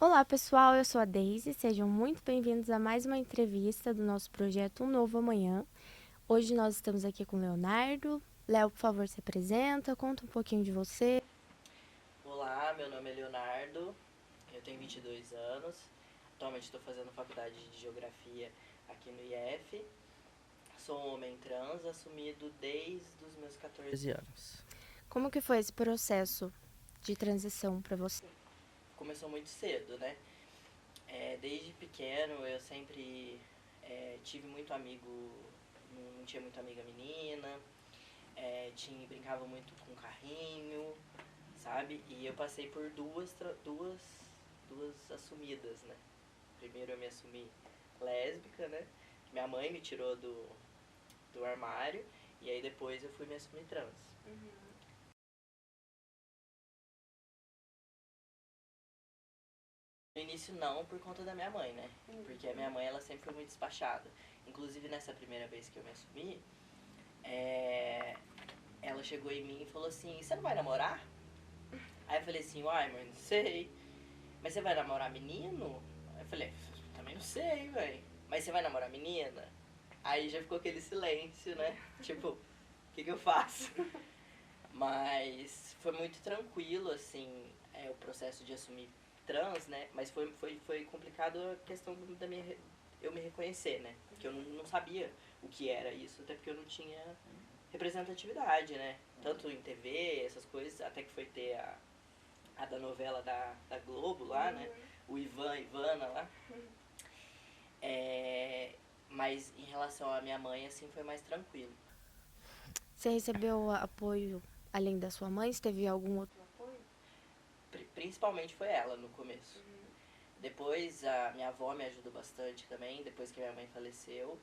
Olá, pessoal, eu sou a Daisy, sejam muito bem-vindos a mais uma entrevista do nosso projeto Um Novo Amanhã. Hoje nós estamos aqui com o Leonardo. Léo, por favor, se apresenta, conta um pouquinho de você. Olá, meu nome é Leonardo, eu tenho 22 anos, atualmente estou fazendo faculdade de Geografia aqui no IF. Sou um homem trans, assumido desde os meus 14 anos. Como que foi esse processo de transição para você? Começou muito cedo, né? Desde pequeno eu sempre tive muito amigo, não tinha muita amiga menina, brincava muito com carrinho, sabe? E eu passei por duas assumidas, né? Primeiro eu me assumi lésbica, né? Minha mãe me tirou do armário. E aí depois eu fui me assumir trans. No início não, por conta da minha mãe, né? Porque a minha mãe, ela sempre foi muito despachada. Inclusive nessa primeira vez que eu me assumi, é... ela chegou em mim e falou assim, você não vai namorar? Aí eu falei assim, uai, mãe, não sei. Mas você vai namorar menino? Aí eu falei, também não sei, velho. Mas você vai namorar menina? Aí já ficou aquele silêncio, né? Tipo, o que eu faço? Mas foi muito tranquilo, assim, o processo de assumir trans, né? Mas foi complicado a questão eu me reconhecer, né? Porque eu não sabia o que era isso, até porque eu não tinha representatividade, né? Tanto em TV, essas coisas, até que foi ter a da novela da Globo lá, né? O Ivan, Ivana lá. É, mas em relação à minha mãe, assim, foi mais tranquilo. Você recebeu apoio além da sua mãe? Você teve algum outro apoio? Principalmente foi ela no começo. Depois a minha avó me ajudou bastante também, depois que minha mãe faleceu.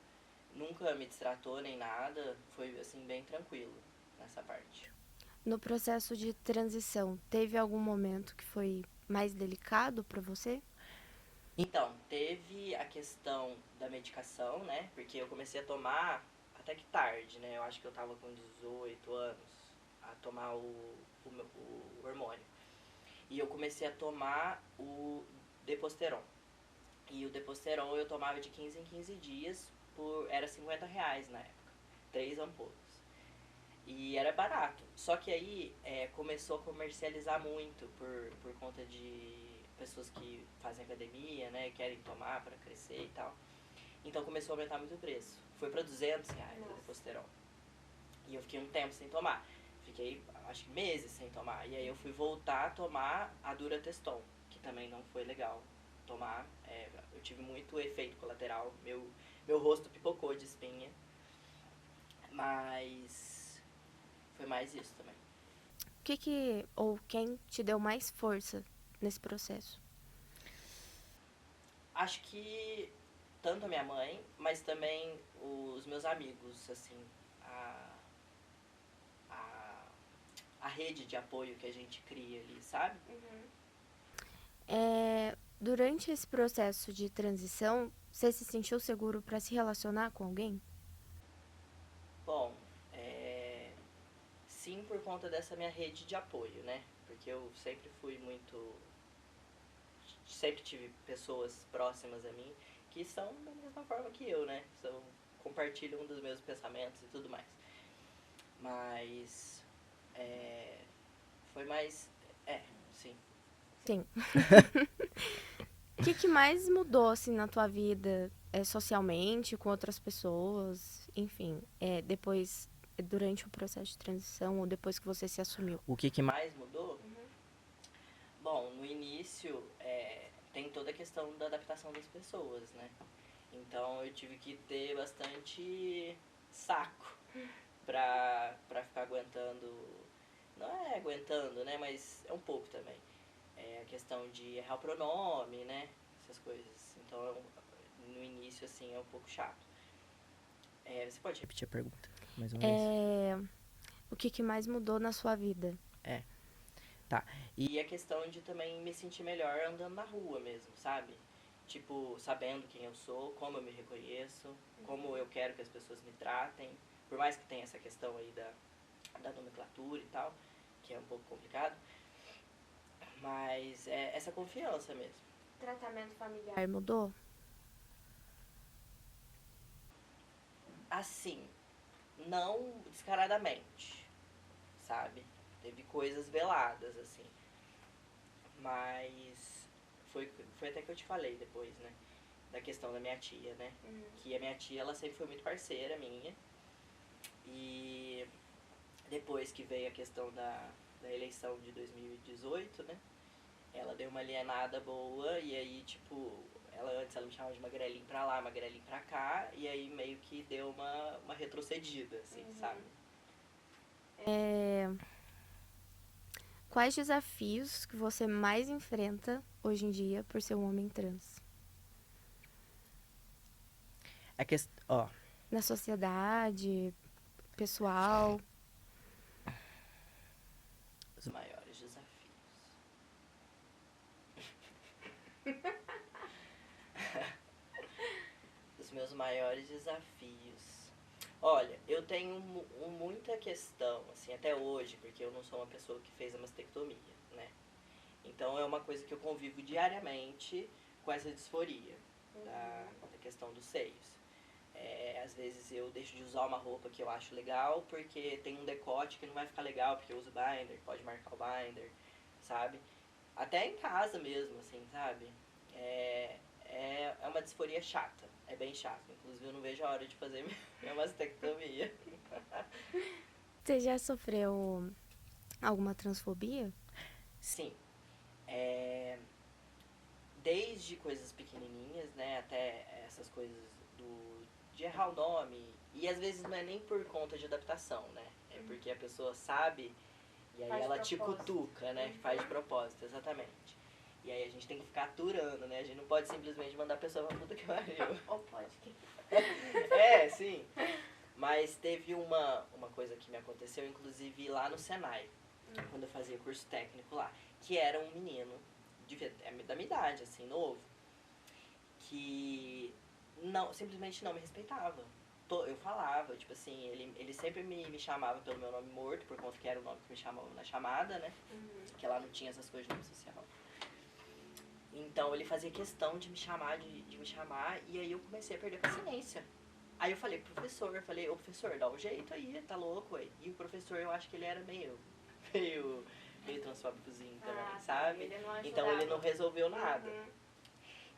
Nunca me distratou nem nada, foi assim bem tranquilo nessa parte. No processo de transição, teve algum momento que foi mais delicado para você? Então, teve a questão da medicação, né? Porque eu comecei a tomar até que tarde, né? Eu acho que eu tava com 18 anos a tomar o hormônio. E eu comecei a tomar o Deposteron. E o Deposteron eu tomava de 15 em 15 dias, era R$ 50 na época. 3 ampolas. E era barato. Só que aí começou a comercializar muito por conta de pessoas que fazem academia, né? Querem tomar para crescer e tal. Então começou a aumentar muito o preço. Foi para R$ 200 o Deposteron. E eu fiquei um tempo sem tomar. Fiquei, acho que meses sem tomar. E aí eu fui voltar a tomar a Durateston, que também não foi legal tomar. Eu tive muito efeito colateral. Meu rosto pipocou de espinha. Mas foi mais isso também. O que ou quem te deu mais força nesse processo? Acho que tanto a minha mãe, mas também os meus amigos, assim, a, a, a rede de apoio que a gente cria ali, sabe? Durante esse processo de transição, você se sentiu seguro para se relacionar com alguém? Bom, sim, por conta dessa minha rede de apoio, né? Porque eu sempre fui muito. Sempre tive pessoas próximas a mim que são da mesma forma que eu, né? Compartilham dos meus pensamentos e tudo mais. Mas. É, foi mais. É, sim. Sim. O que mais mudou assim na tua vida, socialmente, com outras pessoas, enfim, depois, durante o processo de transição ou depois que você se assumiu? O que mais mudou? Bom, no início tem toda a questão da adaptação das pessoas, né? Então eu tive que ter bastante saco pra ficar aguentando. Não é aguentando, né? Mas é um pouco também. É a questão de errar o pronome, né? Essas coisas. Então no início, assim, é um pouco chato. Você pode repetir a pergunta, mais uma vez? É, o que mais mudou na sua vida? É, tá. E a questão de também me sentir melhor andando na rua mesmo, sabe? Tipo, sabendo quem eu sou, como eu me reconheço, como eu quero que as pessoas me tratem. Por mais que tenha essa questão aí da nomenclatura e tal, que é um pouco complicado. Mas é essa confiança mesmo. tratamento familiar mudou? Assim, não descaradamente, sabe? Teve coisas veladas, assim. Mas foi até que eu te falei depois, né? Da questão da minha tia, né? Que a minha tia, ela sempre foi muito parceira minha. E depois que veio a questão da eleição de 2018, né? Ela deu uma alienada boa e aí, tipo, antes ela me chamava de magrelinho pra lá, magrelinho pra cá, e aí meio que deu uma retrocedida, assim, sabe? Quais desafios que você mais enfrenta hoje em dia por ser um homem trans? Ó, Na sociedade, pessoal? os maiores desafios. Os meus maiores desafios. Olha, eu tenho muita questão, assim, até hoje, porque eu não sou uma pessoa que fez a mastectomia, né? Então é uma coisa que eu convivo diariamente com essa disforia da questão dos seios. Às vezes eu deixo de usar uma roupa que eu acho legal porque tem um decote que não vai ficar legal porque eu uso binder, pode marcar o binder, sabe? Até em casa mesmo, assim, sabe? É uma disforia chata, é bem chato. Inclusive eu não vejo a hora de fazer minha mastectomia. Você já sofreu alguma transfobia? Sim, é, desde coisas pequenininhas, né, até essas coisas de errar o nome. E às vezes não é nem por conta de adaptação, né? É porque a pessoa sabe e aí ela te cutuca, né? Faz de propósito, exatamente. E aí a gente tem que ficar aturando, né? A gente não pode simplesmente mandar a pessoa pra puta que pariu. Ou pode que... Sim. Mas teve uma coisa que me aconteceu, inclusive lá no Senai, quando eu fazia curso técnico lá, que era um menino da minha idade, assim, novo, que simplesmente não me respeitava. Eu falava, tipo assim, ele sempre me chamava pelo meu nome morto, por conta que era o nome que me chamavam na chamada, né? Que lá não tinha essas coisas de nome social. Então ele fazia questão de me chamar, de me chamar, e aí eu comecei a perder a paciência. Aí eu falei pro professor, ô professor, dá um jeito aí, tá louco, ué. E o professor, eu acho que ele era meio transfóbicozinho também, sabe? Ele não então ele não resolveu nada.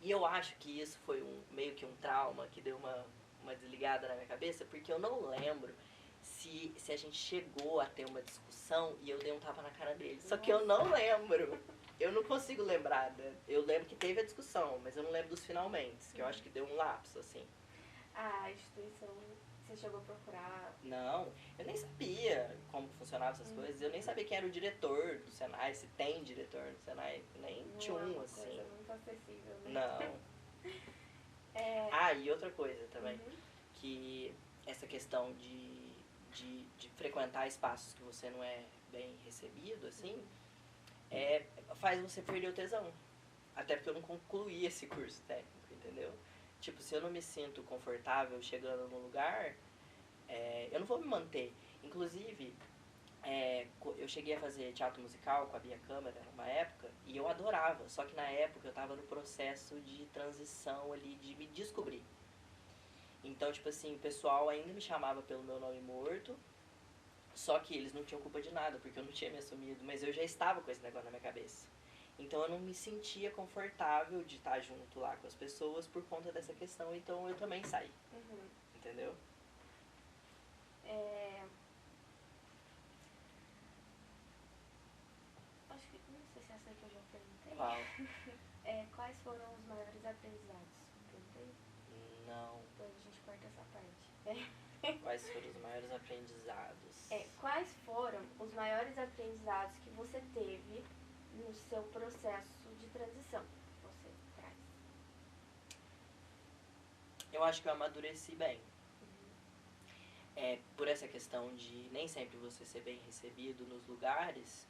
E eu acho que isso foi meio que um trauma que deu uma desligada na minha cabeça, porque eu não lembro se a gente chegou a ter uma discussão e eu dei um tapa na cara dele. Só que eu não lembro. Eu não consigo lembrar. Eu lembro que teve a discussão, mas eu não lembro dos finalmente, que eu acho que deu um lapso, assim. A instituição, você chegou a procurar? Não, eu nem sabia como funcionavam essas coisas. Eu nem sabia quem era o diretor do Senai, se tem diretor no Senai. Nem tinha um, assim. Não é uma coisa muito acessível, né? Não. E outra coisa também. Que essa questão de frequentar espaços que você não é bem recebido, assim, faz você perder o tesão. Até porque eu não concluí esse curso técnico, entendeu? Tipo, se eu não me sinto confortável chegando num lugar, eu não vou me manter. Inclusive, eu cheguei a fazer teatro musical com a Bia Câmara numa época, e eu adorava. Só que na época eu tava no processo de transição ali, de me descobrir. Então, tipo assim, o pessoal ainda me chamava pelo meu nome morto, só que eles não tinham culpa de nada, porque eu não tinha me assumido, mas eu já estava com esse negócio na minha cabeça. Então eu não me sentia confortável de estar junto lá com as pessoas por conta dessa questão, então eu também saí. Entendeu? Acho que, não sei se é essa que eu já perguntei. Qual? Quais foram os maiores aprendizados? Perguntei? Não. Depois a gente corta essa parte. Quais foram os maiores aprendizados? Quais foram os maiores aprendizados que você teve no seu processo de transição que você traz? Eu acho que eu amadureci bem. Por essa questão de nem sempre você ser bem recebido nos lugares,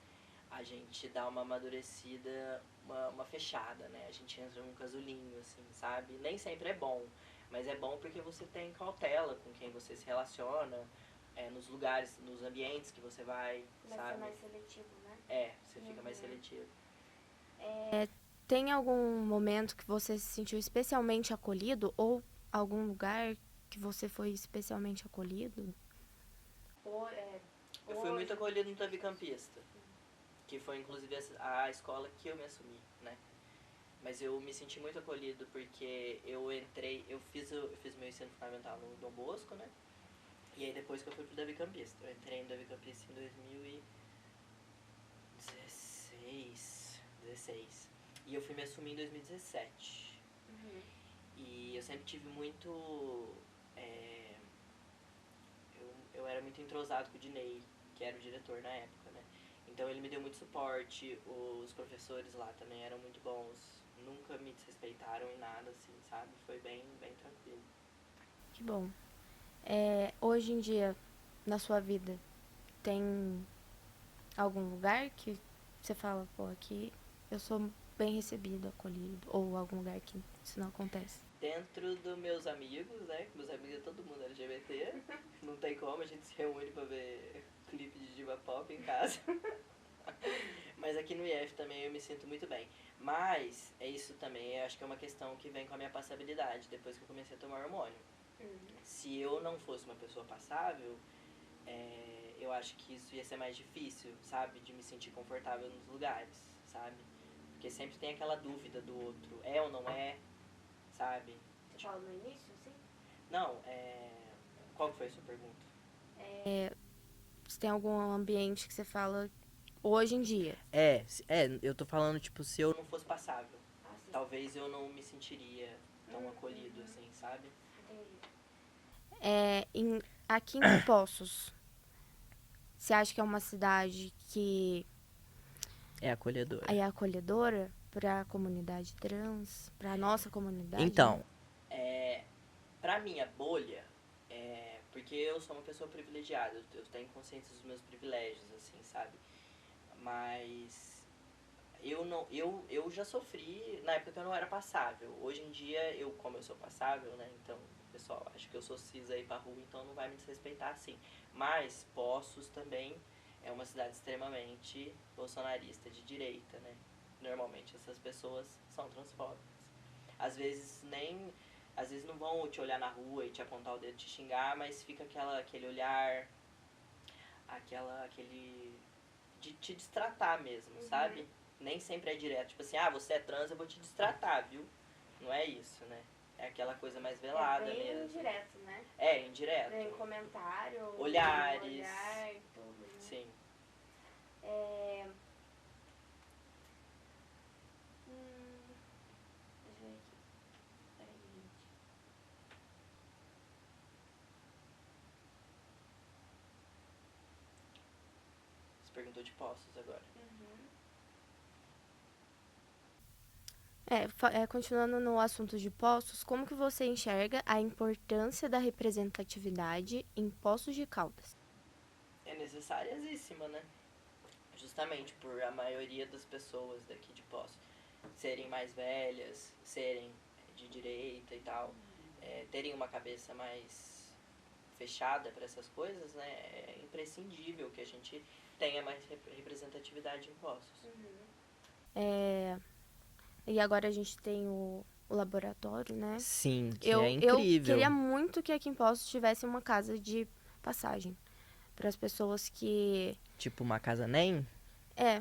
a gente dá uma amadurecida, uma fechada, né? A gente entra num casulinho, assim, sabe? Nem sempre é bom, mas é bom porque você tem cautela com quem você se relaciona, nos lugares, nos ambientes que você vai, sabe? Vai ser mais seletivo, né? Você fica mais seletivo. tem algum momento que você se sentiu especialmente acolhido ou algum lugar que você foi especialmente acolhido? Eu fui muito acolhido no Tavi Campista, que foi inclusive a escola que eu me assumi, né? Mas eu me senti muito acolhido porque eu fiz meu ensino fundamental no Dom Bosco, né? E aí depois que eu fui pro Davi Campista. Eu entrei no Davi Campista em 2016. E eu fui me assumir em 2017. E eu sempre tive muito... eu era muito entrosado com o Dinei, que era o diretor na época, né? Então ele me deu muito suporte, os professores lá também eram muito bons, nunca me desrespeitaram em nada, assim, sabe? Foi bem, bem tranquilo. Que bom. Hoje em dia, na sua vida, tem algum lugar que você fala, pô, aqui eu sou bem recebido, acolhido, ou algum lugar que isso não acontece? Dentro dos meus amigos, né? Meus amigos é todo mundo LGBT, não tem como, a gente se reúne pra ver clipe de diva pop em casa. Mas aqui no IF também eu me sinto muito bem. Mas é isso também, eu acho que é uma questão que vem com a minha passabilidade, depois que eu comecei a tomar hormônio. Se eu não fosse uma pessoa passável, eu acho que isso ia ser mais difícil, sabe? De me sentir confortável nos lugares, sabe? Porque sempre tem aquela dúvida do outro, é ou não é, sabe? Você fala no início, assim? Não, qual foi a sua pergunta? Se tem algum ambiente que você fala hoje em dia? Eu tô falando, tipo, se eu não fosse passável, talvez eu não me sentiria tão acolhido, assim, sabe? Aqui em Poços, você acha que é uma cidade que É acolhedora. é acolhedora para a comunidade trans, para a nossa comunidade? Então, pra minha bolha, porque eu sou uma pessoa privilegiada, eu tenho consciência dos meus privilégios, assim, sabe? Mas eu já sofri na época que eu não era passável. Hoje em dia, como eu sou passável, né? Então, pessoal, acho que eu sou cis aí pra rua, então não vai me desrespeitar assim. Mas Poços também é uma cidade extremamente bolsonarista de direita, né? Normalmente essas pessoas são transfóbicas. Às vezes não vão te olhar na rua e te apontar o dedo, te xingar, mas fica aquele olhar, aquele de te destratar mesmo, sabe? Nem sempre é direto, tipo assim, você é trans, eu vou te destratar, viu? Não é isso, né? É aquela coisa mais velada mesmo. É bem indireto, né? É, indireto. Em comentário, Olhares. olhar, tudo. Né? Sim. Deixa eu ver aqui. Peraí, gente. Você perguntou de Poços agora. Continuando no assunto de Poços, como que você enxerga a importância da representatividade em Poços de Caldas? É necessariíssima, né? Justamente por a maioria das pessoas daqui de Poços serem mais velhas, serem de direita e tal, terem uma cabeça mais fechada para essas coisas, né? É imprescindível que a gente tenha mais representatividade em Poços. E agora a gente tem o laboratório, né? Sim, que é incrível. Eu queria muito que aqui em Poços tivesse uma casa de passagem para as pessoas que... Tipo uma casa NEM? É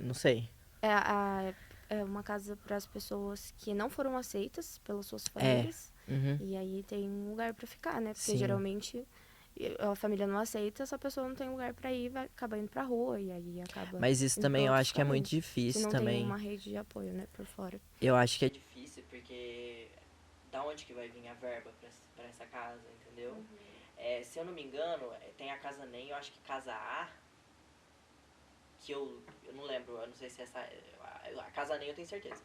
Não sei. É uma casa para as pessoas que não foram aceitas pelas suas famílias. Uhum. E aí tem um lugar para ficar, né? Porque Sim. geralmente a família não aceita, essa pessoa não tem lugar para ir, vai acabar indo pra rua e aí acaba... Mas isso também eu acho que é muito difícil se não também. tem uma rede de apoio, né, por fora. Eu acho que é difícil porque da onde que vai vir a verba pra essa casa, entendeu? Se eu não me engano, tem a casa NEM, eu acho que casa A, que eu não lembro, eu não sei se essa... A casa NEM eu tenho certeza.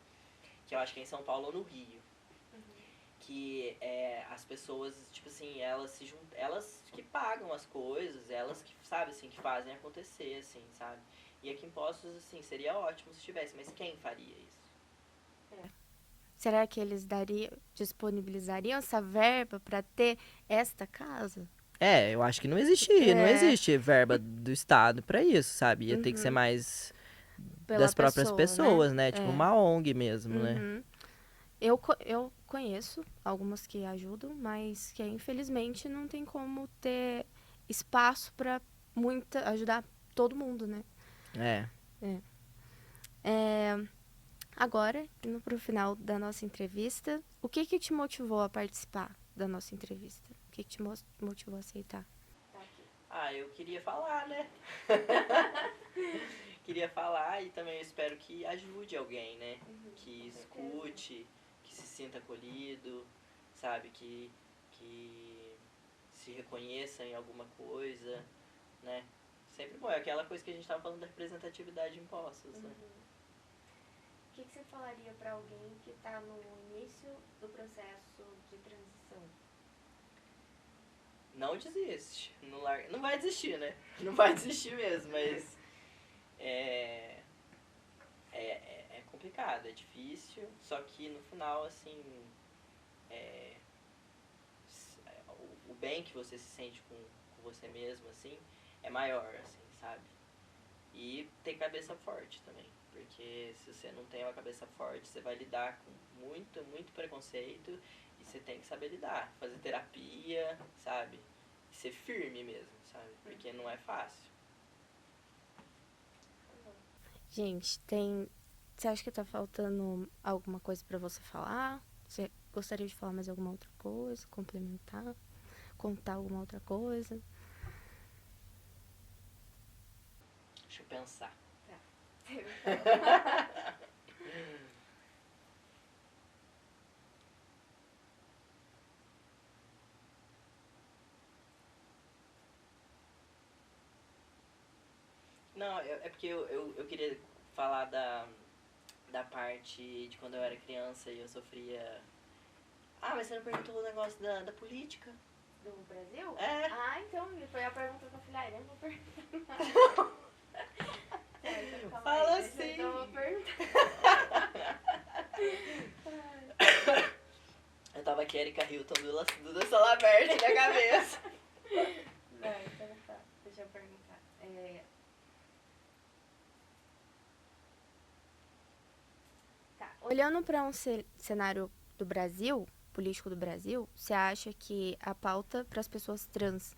Que eu acho que é em São Paulo ou no Rio. Que as pessoas, tipo assim, elas se juntam, elas que pagam as coisas, elas que, sabe, assim, que fazem acontecer, assim, sabe? E aqui em Poços, assim, seria ótimo se tivesse, mas quem faria isso? Será que eles disponibilizariam essa verba para ter esta casa? Eu acho que não existe verba do Estado pra isso, sabe? Ia ter que ser mais pela das próprias pessoa, pessoas, né? né? Tipo, uma ONG mesmo, né? Uhum. Eu conheço algumas que ajudam, mas que infelizmente não tem como ter espaço para ajudar todo mundo, né? É. Agora, indo pro final da nossa entrevista, o que te motivou a participar da nossa entrevista? O que te motivou a aceitar? Ah, eu queria falar, né? Queria falar e também eu espero que ajude alguém, né? Que escute, que se sinta acolhido, sabe? Que se reconheça em alguma coisa, né? Sempre bom, é aquela coisa que a gente tava falando da representatividade em postos, né? O que você falaria para alguém que está no início do processo de transição? Não desiste, não vai desistir, né? Não vai desistir mesmo, mas é complicado, é difícil, só que no final, assim, o bem que você se sente com você mesmo, assim, é maior, assim, sabe? E ter cabeça forte também, porque se você não tem uma cabeça forte, você vai lidar com muito preconceito e você tem que saber lidar, fazer terapia, sabe? E ser firme mesmo, sabe? Porque não é fácil. Gente, você acha que tá faltando alguma coisa para você falar? Você gostaria de falar mais alguma outra coisa? Complementar? Contar alguma outra coisa? Deixa eu pensar. Não, é porque eu queria falar da parte de quando eu era criança e eu sofria... Ah, mas você não perguntou o negócio da política? Do Brasil? É. Ah, então, foi a pergunta que eu falei, eu não vou perguntar. Fala assim. Então eu vou perguntar. Eu tava aqui, Erika Hilton, Duda Salabert na cabeça. Não, então tá. Deixa eu perguntar. Tá. Olhando para um cenário do Brasil, político do Brasil, você acha que a pauta para as pessoas trans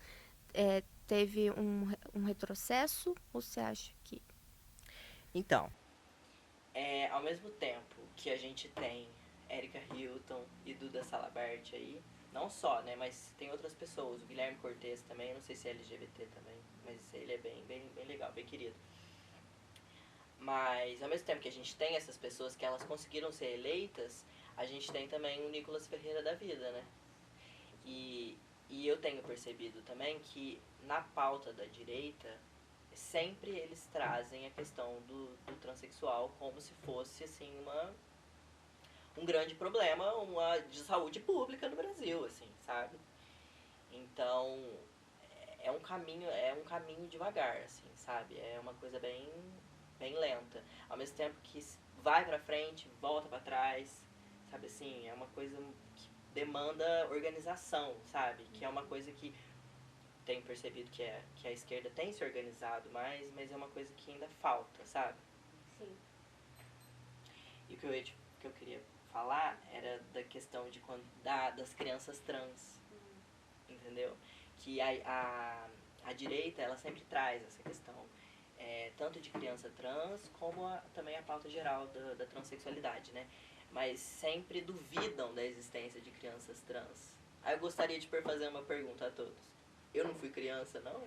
teve um retrocesso ou você acha que... Então, ao mesmo tempo que a gente tem Erika Hilton e Duda Salabert aí, não só, né, mas tem outras pessoas, o Guilherme Cortez também, não sei se é LGBT também, mas ele é bem legal, bem querido. Mas ao mesmo tempo que a gente tem essas pessoas que elas conseguiram ser eleitas, a gente tem também o Nicolas Ferreira da vida, né? E eu tenho percebido também que na pauta da direita, sempre eles trazem a questão do transexual como se fosse, assim, um grande problema de saúde pública no Brasil, assim, sabe? Então, é um caminho devagar, assim, sabe? É uma coisa bem lenta. Ao mesmo tempo que vai pra frente, volta pra trás, sabe assim? É uma coisa que demanda organização, sabe? Que é uma coisa que tenho percebido que a esquerda tem se organizado mais, mas é uma coisa que ainda falta, sabe? Sim. E o que eu queria falar era da questão das crianças trans, entendeu? Que a direita, ela sempre traz essa questão, tanto de criança trans, como também a pauta geral da transexualidade, né? Mas sempre duvidam da existência de crianças trans. Aí eu gostaria de fazer uma pergunta a todos. Eu não fui criança, não?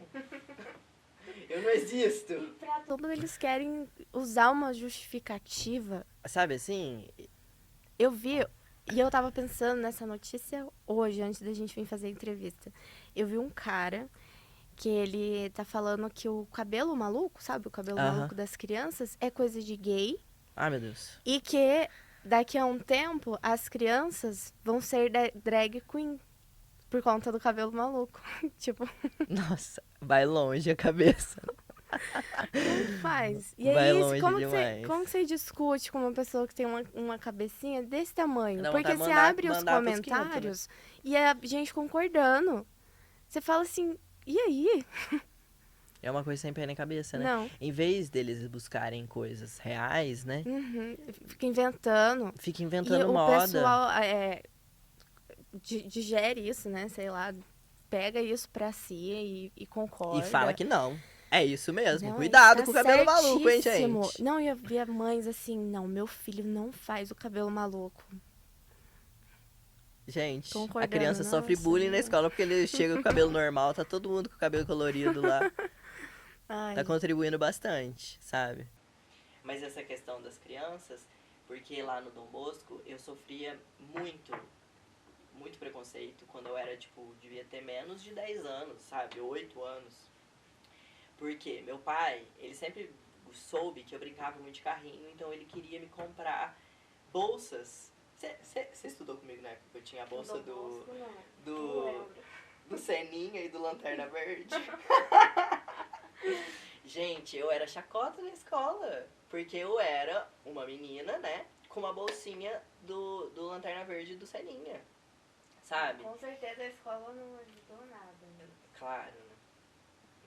Eu não existo. E pra tudo eles querem usar uma justificativa. Sabe assim? Eu vi, e eu tava pensando nessa notícia hoje, antes da gente vir fazer a entrevista. Eu vi um cara que ele tá falando que o cabelo maluco, sabe? O cabelo maluco das crianças é coisa de gay. Ai, meu Deus. E que daqui a um tempo as crianças vão ser drag queen por conta do cabelo maluco. Tipo, Nossa, vai longe a cabeça. como que faz? E Vai aí, longe como demais. que você discute com uma pessoa que tem uma cabecinha desse tamanho? Dá Porque vontade de você abre os mandar pros quintos, né? comentários e a gente concordando. Você fala assim, e aí? É uma coisa sem pé nem cabeça, né? Não. Em vez deles buscarem coisas reais, né? Uhum. Fica inventando. Fica E inventando o moda. pessoal digere isso, né? Sei lá, pega isso pra si e concorda. E fala que não. É isso mesmo. Não, Cuidado tá com o cabelo maluco, hein, certíssimo. gente? Não, eu via mães assim, não, meu filho não faz o cabelo maluco. Gente, a Concordando, criança sofre nossa, bullying na não. escola porque ele chega com o cabelo normal, tá todo mundo com o cabelo colorido lá. Ai, Tá contribuindo bastante, sabe? Mas essa questão das crianças, porque lá no Dom Bosco eu sofria muito preconceito quando eu era, tipo, devia ter menos de 10 anos, sabe? 8 anos. Porque meu pai, ele sempre soube que eu brincava muito de carrinho, então ele queria me comprar bolsas. Você estudou comigo na época que eu tinha a bolsa do Seninha e do Lanterna Verde? Gente, eu era chacota na escola. Porque eu era uma menina, né? Com uma bolsinha do Lanterna Verde e do Seninha. Sabe? com certeza a escola não ajudou nada. Claro, né?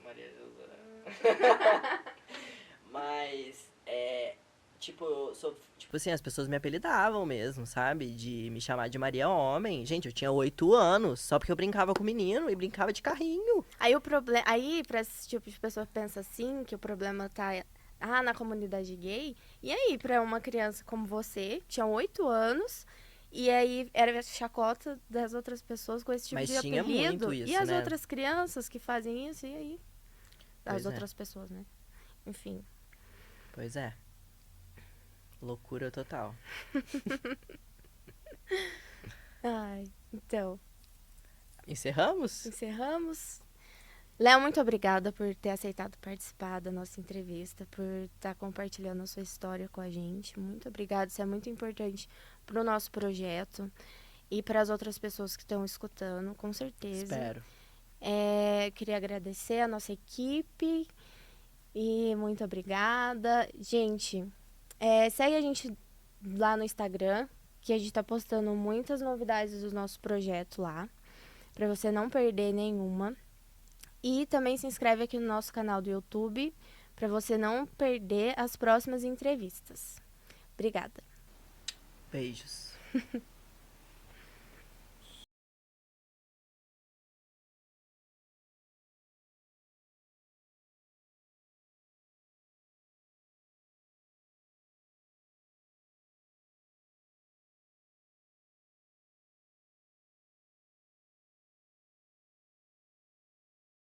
Maria José. Mas, tipo, eu sou. Tipo assim, as pessoas me apelidavam mesmo, sabe? De me chamar de Maria Homem. Gente, eu tinha 8 anos, só porque eu brincava com menino e brincava de carrinho. Aí o problema. Aí, pra esse tipo de pessoa que pensa assim, que o problema tá na comunidade gay, e aí, pra uma criança como você, tinha 8 anos, e aí era chacota das outras pessoas com esse tipo Mas de tinha apelido. muito isso, e as né? outras crianças que fazem isso, e aí? Pois As é. outras pessoas, né? Enfim. Pois é. Loucura total. Ai, então, Encerramos? encerramos. Léo, muito obrigada por ter aceitado participar da nossa entrevista, por estar compartilhando a sua história com a gente. Muito obrigada, isso é muito importante para o nosso projeto e para as outras pessoas que estão escutando, com certeza. Espero. Queria agradecer a nossa equipe e muito obrigada. Gente, segue a gente lá no Instagram, que a gente está postando muitas novidades do nosso projeto lá, para você não perder nenhuma. E também se inscreve aqui no nosso canal do YouTube para você não perder as próximas entrevistas. Obrigada. Beijos.